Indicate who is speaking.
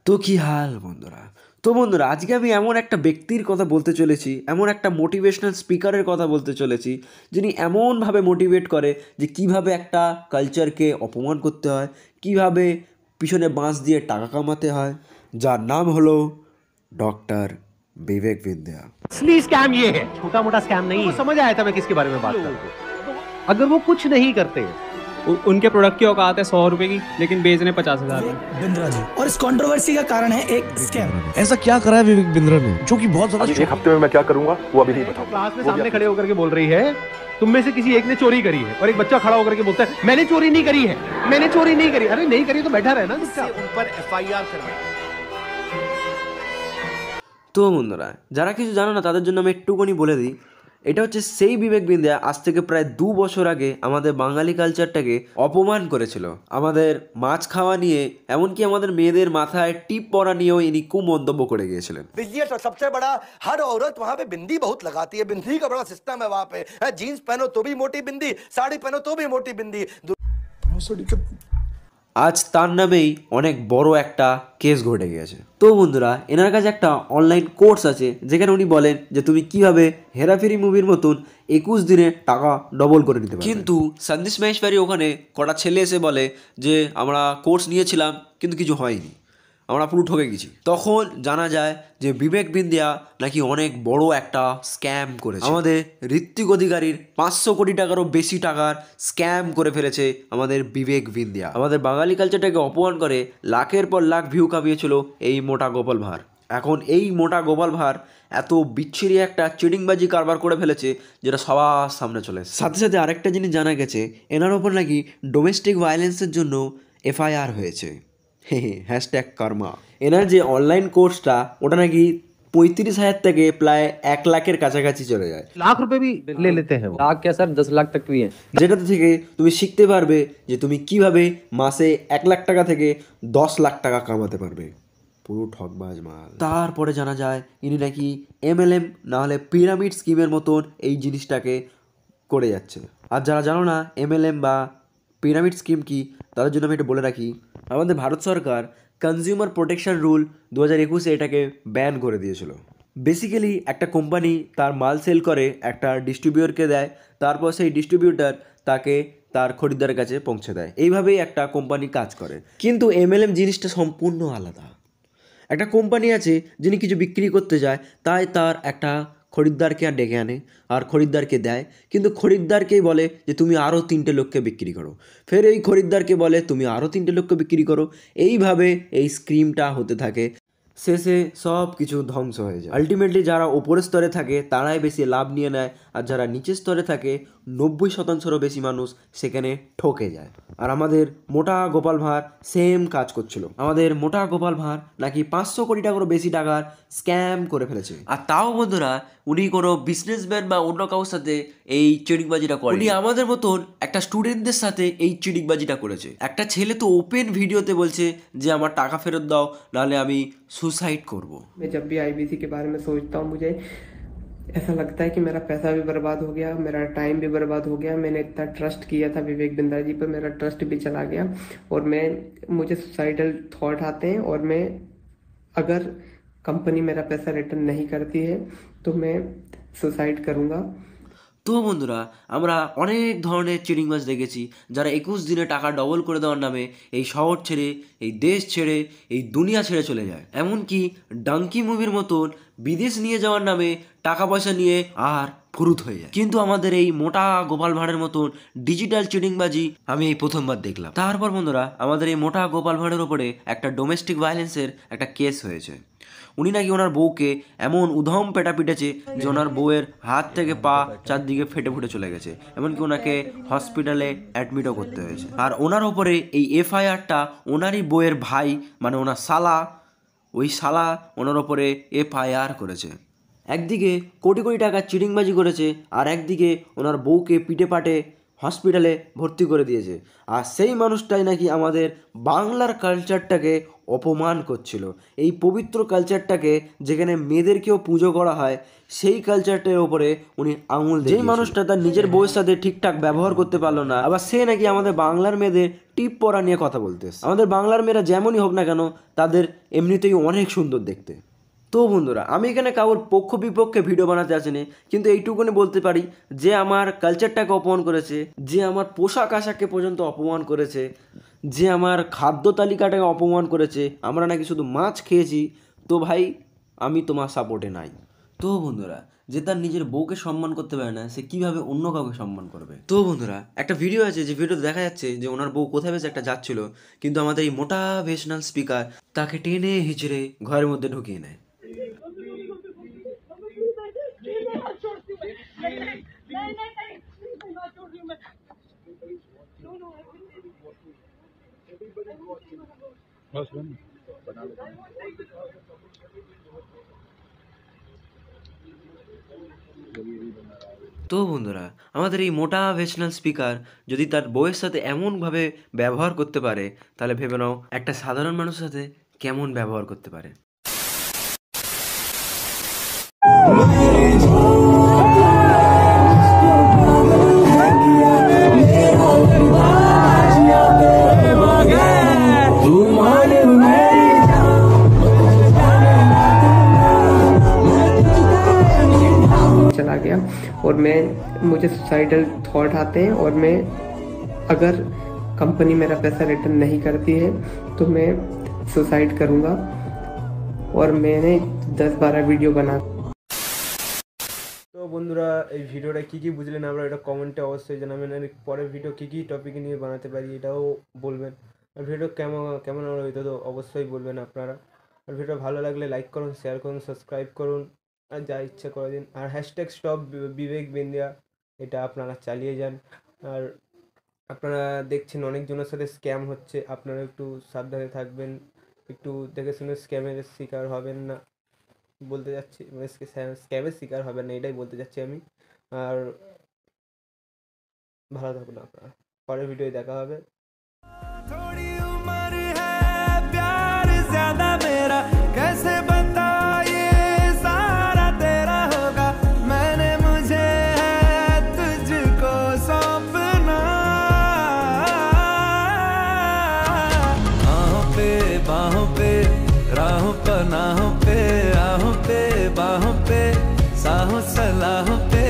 Speaker 1: তো কি হাল বন্ধুরা? তো বন্ধুরা, আজকে আমি এমন একটা ব্যক্তির কথা বলতে চলেছি, এমন একটা মোটিভেশনাল স্পিকারের কথা বলতে চলেছি, যিনি এমনভাবে মোটিভেট করে যে কিভাবে একটা কালচারকে অপমান করতে হয়, কিভাবে পিছনে বাঁশ দিয়ে টাকা কামাতে হয়, যার নাম হলো ডক্টর বিবেक बिंद्या।
Speaker 2: असली स्कैम ये है, छोटा मोटा स्कैम नहीं है। समझ आया था मैं किसके बारे में बात कर रहा हूं। अगर वो कुछ नहीं करते,
Speaker 3: उनके प्रोडक्ट की औकात है 100 रुपए की, लेकिन बेचने 50,000 में।
Speaker 4: बिंद्रा जी, और इस कंट्रोवर्सी का कारण है एक स्कैम।
Speaker 5: ऐसा क्या करा है विवेक बिंद्रा ने जो कि बहुत ज्यादा
Speaker 6: एक हफ्ते में मैं क्या करूंगा वो अभी नहीं बताऊंगा।
Speaker 2: क्लास में सामने खड़े होकर के बोल रही है तुम में से किसी एक ने चोरी करी है, और एक बच्चा खड़ा होकर के बोलता है मैंने चोरी नहीं करी है, मैंने चोरी नहीं करी। अरे नहीं करी तो बैठा रहना, उन पर एफआईआर करवाएं।
Speaker 1: তো বন্ধুরা, যারা কিছু জানো না তাদের জন্য আমি একটুখানি বলে দিই, এটা হচ্ছে সেই বিবেক বিন্দ্যা আজ থেকে প্রায় 2 বছর আগে আমাদের বাঙালি কালচারটাকে অপমান করেছিল। আমাদের মাছ খাওয়া নিয়ে, এমনকি আমাদের মেয়েদের মাথায় টিপ পরা নিয়েও ইনি কুমন্তব্য করে গিয়েছিলেন।
Speaker 7: सबसे बड़ा हर औरत वहां पे बिंदी बहुत लगाती है, बिंदी का बड़ा सिस्टम है वहां पे। जीन्स पहनो तो भी मोटी बिंदी, साड़ी पहनो तो भी मोटी बिंदी।
Speaker 1: আজ তার নামেই অনেক বড় একটা কেস ঘটে গিয়েছে। তো বন্ধুরা, এনার কাছে একটা অনলাইন কোর্স আছে যেখানে উনি বলেন যে তুমি কিভাবে হেরাফেরি মুভির মতন 21 দিনে টাকা ডবল করে নিতে পারবে। কিন্তু সন্দেশ মহেশ্বরী ওখানে কটা ছেলে এসে বলে যে আমরা কোর্স নিয়েছিলাম কিন্তু কিছু হয়নি, আমরা পুরো ঠকে গেছি। তখন জানা যায় যে বিবেক বিন্দ্যা নাকি অনেক বড় একটা স্ক্যাম করেছে। আমাদের ঋত্বিক অধিকারীর 500 কোটি টাকারও বেশি টাকার স্ক্যাম করে ফেলেছে আমাদের বিবেক বিন্দ্যা। আমাদের বাঙালি কালচারটাকে অপমান করে লাখের পর লাখ ভিউ কামিয়েছিল এই মোটা গোপাল ভাঁড়। এখন এই মোটা গোপাল ভাঁড় এত বিচ্ছিরি একটা চিটিংবাজি কারবার করে ফেলেছে যেটা সবার সামনে চলে এসেছে। সাথে সাথে আরেকটা জিনিস জানা গেছে, এনার ওপর নাকি ডোমেস্টিক ভায়োলেন্সের জন্য এফআইআর হয়েছে। হ্যাশট্যাগ কর্মা। এনার যে অনলাইন কোর্সটা ওটা নাকি 35,000 থেকে প্রায় 1 লাখের কাছাকাছি চলে যায়।
Speaker 2: लाख रुपए भी ले लेते हैं वो।
Speaker 3: लाख क्या सर, 10 लाख तक भी है।
Speaker 1: যেটাতে থেকে তুমি শিখতে পারবে যে তুমি কিভাবে মাসে 1 লাখ টাকা থেকে 10 লাখ টাকা কামাতে পারবে। পুরো ঠকবাজ মাল। তারপরে জানা যায় ইনি নাকি এমএলএম না হলে পিরামিড স্কিমের মতন এই জিনিসটাকে করে যাচ্ছে। আর যারা জানো না এমএলএম বা পিরামিড স্কিম কি, তাদের জন্য আমি এটা বলে রাখি, আমাদের ভারত সরকার কনজিউমার প্রোটেকশন রুল 2021-এ এটাকে ব্যান করে দিয়েছিল। বেসিক্যালি একটা কোম্পানি তার মাল সেল করে একটা ডিস্ট্রিবিউটরকে দেয়, তারপর সেই ডিস্ট্রিবিউটর তাকে তার খরিদ্দারের কাছে পৌঁছে দেয়। এইভাবেই একটা কোম্পানি কাজ করে। কিন্তু এমএলএম জিনিসটা সম্পূর্ণ আলাদা। একটা কোম্পানি আছে যিনি কিছু বিক্রি করতে যায়, তাই তার একটা খরিদ্দারকে আর ডেকে আনে আর খরিদ্দারকে দেয়, কিন্তু খরিদ্দারকেই বলে যে তুমি আরও 3টে লোককে বিক্রি করো, ফের এই খরিদ্দারকে বলে তুমি আরও 3টে লোককে বিক্রি করো। এইভাবে এই স্কিমটা হতে থাকে, শেষে সব কিছু ধ্বংস হয়ে যায়। আলটিমেটলি যারা ওপরের স্তরে থাকে তারাই বেশি লাভ নিয়ে নেয়, আর যারা নিচের স্তরে থাকে 90%-রও বেশি মানুষ সেখানে ঠকে যায়। আর আমাদের মোটা গোপাল ভাঁড় সেম কাজ করছিল। আমাদের মোটা গোপাল ভাঁড় নাকি 500 কোটি টাকারও বেশি টাকার স্ক্যাম করে ফেলেছে। আর তাও বন্ধুরা, উনি কোনো বিজনেসম্যান বা অন্য কারোর সাথে এই চিটিংবাজিটা করে, উনি আমাদের মতন একটা স্টুডেন্টদের সাথে এই চিটিংবাজিটা করেছে। একটা ছেলে তো ওপেন ভিডিওতে বলছে যে আমার টাকা ফেরত দাও, নাহলে আমি सुसाइड करबो।
Speaker 8: मैं जब भी आईबीसी के बारे में सोचता हूँ मुझे ऐसा लगता है कि मेरा पैसा भी बर्बाद हो गया, मेरा टाइम भी बर्बाद हो गया। मैंने इतना ट्रस्ट किया था विवेक बिंद्रा जी पर, मेरा ट्रस्ट भी चला गया और मुझे सुसाइडल थॉट आते हैं। और मैं अगर कंपनी मेरा पैसा रिटर्न नहीं करती है तो मैं सुसाइड करूँगा।
Speaker 1: তো বন্ধুরা, আমরা অনেক ধরনের চিটিংবাজ দেখেছি যারা 21 দিনে টাকা ডবল করে দেওয়ার নামে এই শহর ছেড়ে, এই দেশ ছেড়ে, এই দুনিয়া ছেড়ে চলে যায়। এমনকি ডাঙ্কি মুভির মতন বিদেশ নিয়ে যাওয়ার নামে টাকা পয়সা নিয়ে আর ফুরুত হয়ে যায়। কিন্তু আমাদের এই মোটা গোপাল ভাঁড়ের মতন ডিজিটাল চিটিংবাজি আমি এই প্রথমবার দেখলাম। তারপর বন্ধুরা, আমাদের এই মোটা গোপাল ভাঁড়ের ওপরে একটা ডোমেস্টিক ভায়োলেন্সের একটা কেস হয়েছে। উনি নাকি ওনার বউকে এমন উধম পেটা পিটেছে যে ওনার বউয়ের হাত থেকে পা চারদিকে ফেটে ফুটে চলে গেছে, এমনকি ওনাকে হসপিটালে অ্যাডমিটও করতে হয়েছে। আর ওনার ওপরে এই এফআইআরটা ওনারই বউয়ের ভাই, মানে ওনার শালা, ওই শালা ওনার ওপরে এফআইআর করেছে। একদিকে কোটি কোটি টাকা চিটিংবাজি করেছে, আর একদিকে ওনার বউকে পিটে পাটে হসপিটালে ভর্তি করে দিয়েছে। আর সেই মানুষটাই নাকি আমাদের বাংলার কালচারটাকে অপমান করছিল। এই পবিত্র কালচারটাকে, যেখানে মেয়েদেরকেও পুজো করা হয়, সেই কালচারটার ওপরে উনি আঙুল দেখিয়েছিল। যেই মানুষটা তার নিজের বউয়ের সাথে ঠিকঠাক ব্যবহার করতে পারলো না, আবার সে নাকি আমাদের বাংলার মেয়েদের টিপ পরা নিয়ে কথা বলতেছে। আমাদের বাংলার মেয়েরা যেমনই হোক না কেন, তাদের এমনিতেই অনেক সুন্দর দেখতে। তো বন্ধুরা, আমি এখানে কারোর পক্ষ বিপক্ষে ভিডিও বানাতে আসিনি, কিন্তু এইটুকুনি বলতে পারি যে আমার কালচারটাকে অপমান করেছে, যে আমার পোশাক আশাককে পর্যন্ত অপমান করেছে, যে আমার খাদ্য তালিকাটাকে অপমান করেছে, আমরা নাকি শুধু মাছ খেয়েছি, তো ভাই আমি তোমার সাপোর্টে নাই। তো বন্ধুরা, যে তার নিজের বউকে সম্মান করতে পারে না, সে কিভাবে অন্য কাউকে সম্মান করবে? তো বন্ধুরা, একটা ভিডিও আছে, যে ভিডিওতে দেখা যাচ্ছে যে ওনার বউ কোথায় বেশ একটা যাচ্ছিল, কিন্তু আমাদের এই মোটিভেশনাল স্পিকার তাকে টেনে হিচড়ে ঘরের মধ্যে ঢুকিয়ে নেয়। তো বন্ধুরা, আমাদের এই মোটিভেশনাল স্পিকার যদি তার বউয়ের সাথে এমনভাবে ব্যবহার করতে পারে, তাহলে ভেবে নাও একটা সাধারণ মানুষের সাথে কেমন ব্যবহার করতে পারে।
Speaker 8: चला गया और मुझे सुसाइडल थॉट आते हैं, और मैं अगर कंपनी मेरा पैसा रिटर्न नहीं करती है तो मैं सुसाइड करूँगा। और मैंने 10-12 वीडियो बना।
Speaker 9: তো বন্ধুরা, এই ভিডিওটা কী কী বুঝলেন আমরা এটা কমেন্টে অবশ্যই জানাবেন, আর পরের ভিডিও কী কী টপিক নিয়ে বানাতে পারি এটাও বলবেন। আর ভিডিও কেমন হইতো তো অবশ্যই বলবেন আপনারা। আর ভিডিও ভালো লাগলে লাইক করুন, শেয়ার করুন, সাবস্ক্রাইব করুন, আর যা ইচ্ছা করে দিন। আর হ্যাশট্যাগ স্টপ বিবেক বিন্দিয়া এটা আপনারা চালিয়ে যান। আর আপনারা দেখছেন অনেকজনের সাথে স্ক্যাম হচ্ছে, আপনারা একটু সাবধানে থাকবেন, একটু দেখে শুনে স্ক্যামের শিকার হবেন না বলতে যাচ্ছি, মানে স্ক্যামের শিকার হবেন না এটাই বলতে যাচ্ছি আমি। আর ভালো থাকুন আপনারা, পরের ভিডিও দেখা হবে। थोड़ी उम्र है, प्यार ज्यादा मेरा, कैसे बता ये सारा तेरा होगा, मैंने मुझे है तुझको सौंपना। बाहों पे राहों पनाहों पे, आहों पे बाहों पे, साहों सलाहों पे।